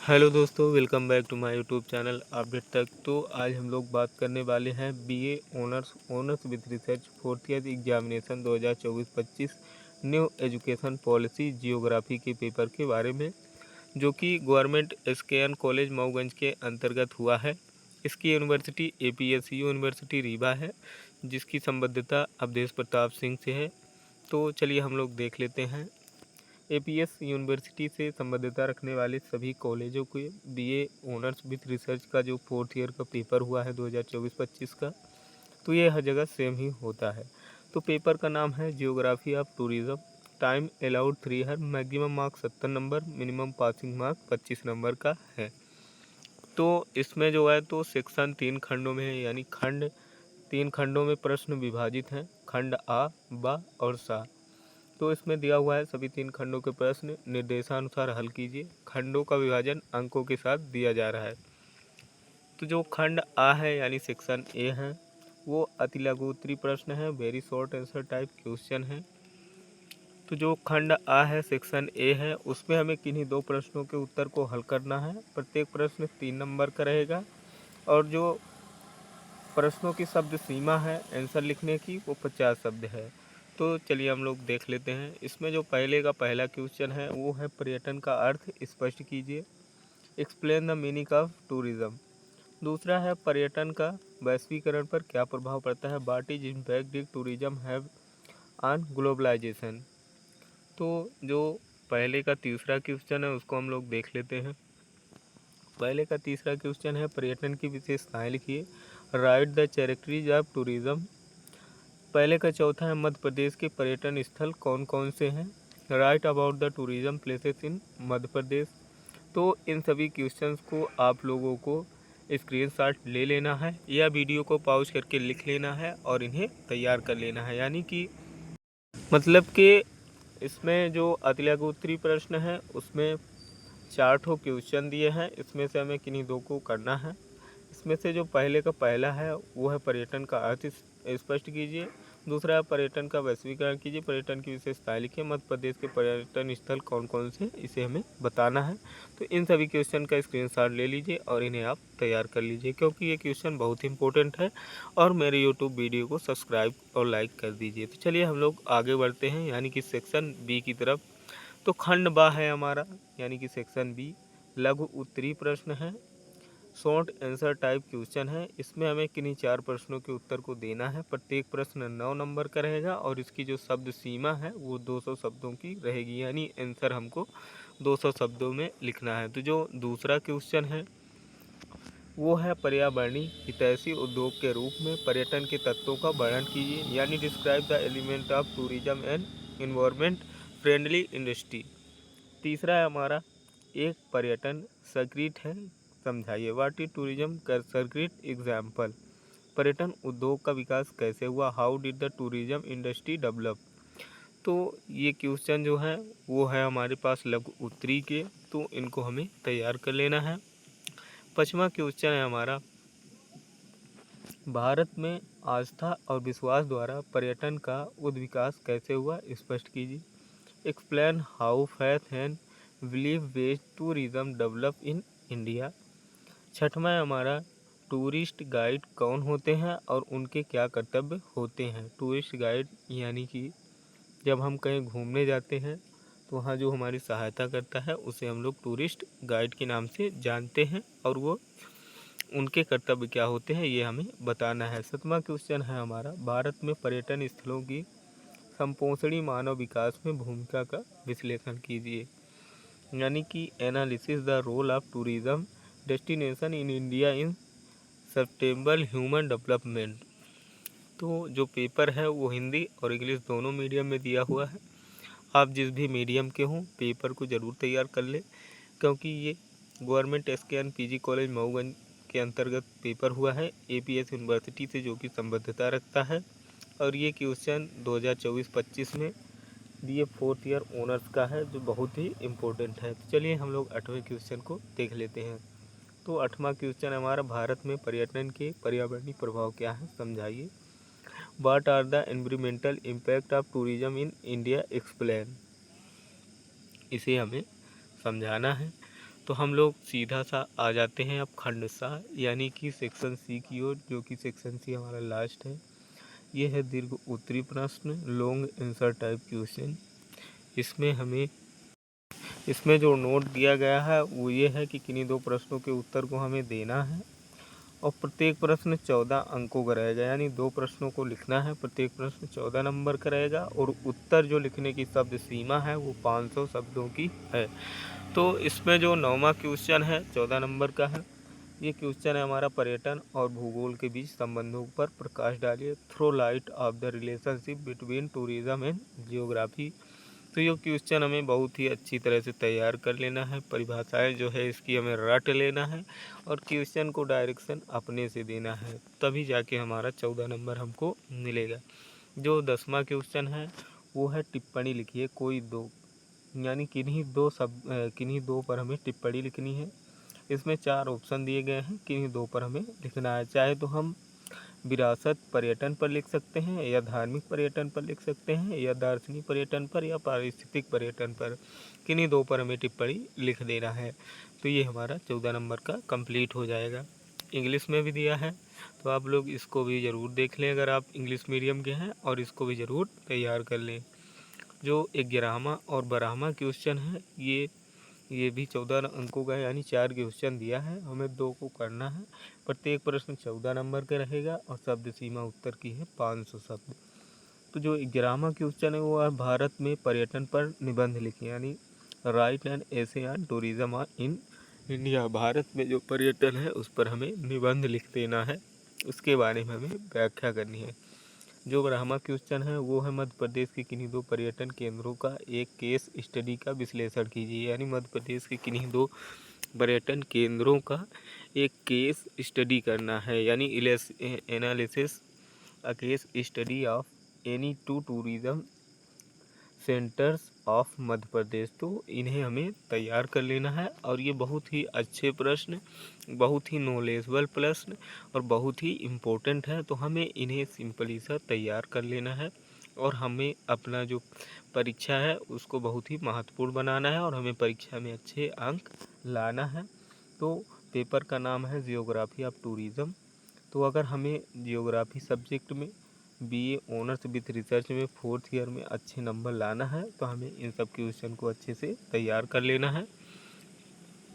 Hello दोस्तों, welcome back to my YouTube channel update तक। तो आज हम लोग बात करने वाले हैं BA honours with research fourth year examination 2024-25 new education policy geography के पेपर के बारे में, जो कि गवर्नमेंट एसकेएन कॉलेज मऊगंज के अंतर्गत हुआ है। इसकी यूनिवर्सिटी एपीएसयू यूनिवर्सिटी रीवा है, जिसकी संबद्धता अवधेश प्रताप सिंह से है। तो चलिए हम लोग देख लेते हैं। एपीएस यूनिवर्सिटी से संबद्धता रखने वाले सभी कॉलेजों के बीए ऑनर्स विथ रिसर्च का जो फोर्थ ईयर का पेपर हुआ है 2024-25 का, तो ये हर जगह सेम ही होता है। तो पेपर का नाम है geography of tourism. Time allowed 3 है, maximum mark 70 number, minimum passing mark 25 number का है। तो इसमें जो है तो सेक्शन 3 खंडों में है, यानी खंड 3 खंडों में प्रश्न विभाजित हैं, खंड आ, बा और सा। तो इसमें दिया हुआ है सभी 3 खंडों के प्रश्न निर्देशानुसार हल कीजिए। खंडों का विभाजन अंकों के साथ दिया जा रहा है। तो जो खंड आ है यानी सेक्शन ए है, वो अति लघु उत्तरीय प्रश्न है, very short answer type question है। तो जो खंड आ है सेक्शन ए है, उसमें हमें किन्हीं 2 प्रश्नों के उत्तर को हल करना है। प्रत्येक प्रश्न 3 नंबर का रहेगा और जो प्रश्नों की शब्द सीमा है आंसर लिखने की, वो 50 शब्द है। तो चलिए हम लोग देख लेते हैं। इसमें जो पहला क्वेश्चन है वो है पर्यटन का अर्थ स्पष्ट कीजिए, explain the meaning of tourism. दूसरा है पर्यटन का वैश्वीकरण पर क्या प्रभाव पड़ता है, what is impact did tourism have on globalization. तो जो पहले का तीसरा क्वेश्चन है उसको हम लोग देख लेते हैं। पहले का तीसरा क्वेश्चन है पर्यटन की विशेषताएं लिखिए, राइट द कैरेक्टरीज ऑफ टूरिज्म। पहले का चौथा है मध्य प्रदेश के पर्यटन स्थल कौन कौन से हैं, right about the tourism places in Madhya Pradesh. तो इन सभी क्वेश्चंस को आप लोगों को स्क्रीनशॉट ले लेना है या वीडियो को पॉज करके लिख लेना है और इन्हें तैयार कर लेना है। यानी कि मतलब कि इसमें जो अति लघु उत्तरीय प्रश्न है उसमें 4 ठो क्वेश्चन दिए हैं, इसमें से हमें किन्हीं 2 को करना है। इसमें से जो पहले का पहला है वो है पर्यटन का अर्थ स्पष्ट कीजिए, दूसरा है पर्यटन का वैश्वीकरण कीजिए, पर्यटन की विशेषताएं लिखिए, मध्य प्रदेश के पर्यटन स्थल कौन कौन से इसे हमें बताना है। तो इन सभी क्वेश्चन का स्क्रीनशॉट ले लीजिए और इन्हें आप तैयार कर लीजिए, क्योंकि ये क्वेश्चन बहुत इंपॉर्टेंट है। और मेरे यूट्यूब वीडियो को सब्सक्राइब और लाइक कर दीजिए। तो चलिए हम लोग आगे बढ़ते हैं, यानी कि सेक्शन बी की तरफ। तो खंड बा है हमारा, यानी कि सेक्शन बी, लघु उत्तरीय प्रश्न है, शॉर्ट आंसर टाइप क्वेश्चन है। इसमें हमें किन्हीं 4 प्रश्नों के उत्तर को देना है। प्रत्येक प्रश्न 9 नंबर का रहेगा और इसकी जो शब्द सीमा है वो 200 शब्दों की रहेगी, यानी आंसर हमको 200 शब्दों में लिखना है। तो जो दूसरा क्वेश्चन है वो है पर्यावरणीय हितैषी उद्योग के रूप में पर्यटन के तत्वों का वर्णन कीजिए, यानी describe the element of tourism and environment friendly industry. तीसरा है हमारा एक पर्यटन सर्किट है, समझाइए, व्हाट इज टूरिज्म का सर्किट एग्जाम्पल। पर्यटन उद्योग का विकास कैसे हुआ, how did the tourism industry develop. तो ये क्वेश्चन जो है वो है हमारे पास लघु उत्तरीय के, तो इनको हमें तैयार कर लेना है। पांचवा क्वेश्चन है हमारा, भारत में आस्था और विश्वास द्वारा पर्यटन का उद्विकास कैसे हुआ, स्पष्ट कीजिए, explain how faith and belief based tourism develop in India. छठवां है हमारा, टूरिस्ट गाइड कौन होते हैं और उनके क्या कर्तव्य होते हैं। टूरिस्ट गाइड यानी कि जब हम कहीं घूमने जाते हैं तो वहाँ जो हमारी सहायता करता है उसे हम लोग टूरिस्ट गाइड के नाम से जानते हैं, और वो उनके कर्तव्य क्या होते हैं ये हमें बताना है। 7वां क्वेश्चन है हमारा, भारत में पर्यटन स्थलों की संपोषणी मानव विकास में भूमिका का विश्लेषण कीजिए, यानी कि analysis the role of tourism destination in India in sustainable human development. तो जो पेपर है वो हिंदी और इंग्लिश दोनों मीडियम में दिया हुआ है। आप जिस भी मीडियम के हों पेपर को ज़रूर तैयार कर लें, क्योंकि ये गवर्नमेंट एसकेएन पीजी कॉलेज मऊगंज के अंतर्गत पेपर हुआ है एपीएस यूनिवर्सिटी से, जो कि संबद्धता रखता है। और ये क्वेश्चन 2024-25 में बीए फोर्थ ईयर ऑनर्स का है, जो बहुत ही इम्पोर्टेंट है। तो चलिए हम लोग 8वें क्वेश्चन को देख लेते हैं। तो 8वां क्वेश्चन हमारा, भारत में पर्यटन के पर्यावरणीय प्रभाव क्या है, समझाइए, what are the environmental impact of tourism in India, explain. इसे हमें समझाना है। तो हम लोग सीधा सा आ जाते हैं अब खंड सा यानी कि सेक्शन सी की ओर, जो कि सेक्शन सी हमारा लास्ट है। ये है दीर्घ उत्तरी प्रश्न, लॉन्ग आंसर टाइप क्वेश्चन। इसमें जो नोट दिया गया है वो ये है कि किन्हीं दो प्रश्नों के उत्तर को हमें देना है और प्रत्येक प्रश्न 14 अंकों का रहेगा, यानी दो प्रश्नों को लिखना है, प्रत्येक प्रश्न 14 नंबर का रहेगा और उत्तर जो लिखने की शब्द सीमा है वो 500 शब्दों की है। तो इसमें जो 9वां क्वेश्चन है 14 नंबर का है। ये क्वेश्चन है हमारा पर्यटन और भूगोल के बीच संबंधों पर प्रकाश डालिए, throw light of the relationship between tourism and geography. तो ये क्वेश्चन हमें बहुत ही अच्छी तरह से तैयार कर लेना है, परिभाषाएं जो है इसकी हमें रट लेना है और क्वेश्चन को डायरेक्शन अपने से देना है, तभी जाके हमारा 14 नंबर हमको मिलेगा। जो 10वां क्वेश्चन है वो है टिप्पणी लिखिए कोई दो, यानी किन्हीं दो पर हमें टिप्पणी लिखनी है। इसमें 4 ऑप्शन दिए गए हैं, किन्हीं दो पर हमें लिखना है। चाहे तो हम विरासत पर्यटन पर लिख सकते हैं, या धार्मिक पर्यटन पर लिख सकते हैं, या दार्शनिक पर्यटन पर, या पारिस्थितिक पर्यटन पर। किन्हीं दो पर हमें टिप्पणी लिख देना है। तो ये हमारा 14 नंबर का कंप्लीट हो जाएगा। इंग्लिश में भी दिया है, तो आप लोग इसको भी ज़रूर देख लें अगर आप इंग्लिश मीडियम के हैं, और इसको भी ज़रूर तैयार कर लें। जो 11वां और 12वां क्वेश्चन है ये भी 14 अंकों का है, यानी 4 क्वेश्चन दिया है, हमें 2 को करना है। प्रत्येक प्रश्न 14 नंबर का रहेगा और शब्द सीमा उत्तर की है 500 शब्द। तो जो 11वां क्वेश्चन है वो है भारत में पर्यटन पर निबंध लिखिए, यानी right an essay on tourism in India. Bharat में जो पर्यटन है उस पर हमें निबंध लिख देना है, उसके बारे में हमें व्याख्या करनी है। जो 12वां क्वेश्चन है वो है मध्य प्रदेश के किन्हीं दो पर्यटन केंद्रों का एक केस स्टडी का विश्लेषण कीजिए, यानी मध्य प्रदेश के किन्हीं दो पर्यटन केंद्रों का एक केस स्टडी करना है, यानी analysis a case study of any two tourism centres of Madhya Pradesh. तो इन्हें हमें तैयार कर लेना है और ये बहुत ही अच्छे प्रश्न, बहुत ही नॉलेजेबल प्रश्न और बहुत ही इम्पोर्टेंट है। तो हमें इन्हें सिंपली सा तैयार कर लेना है और हमें अपना जो परीक्षा है उसको बहुत ही महत्वपूर्ण बनाना है और हमें परीक्षा में अच्छे अंक लाना है। तो पेपर का नाम है जियोग्राफी ऑफ टूरिज़्म। तो अगर हमें जियोग्राफी सब्जेक्ट में बीए ऑनर्स विथ रिसर्च में 4th ईयर में अच्छे नंबर लाना है तो हमें इन सब क्वेश्चन को अच्छे से तैयार कर लेना है।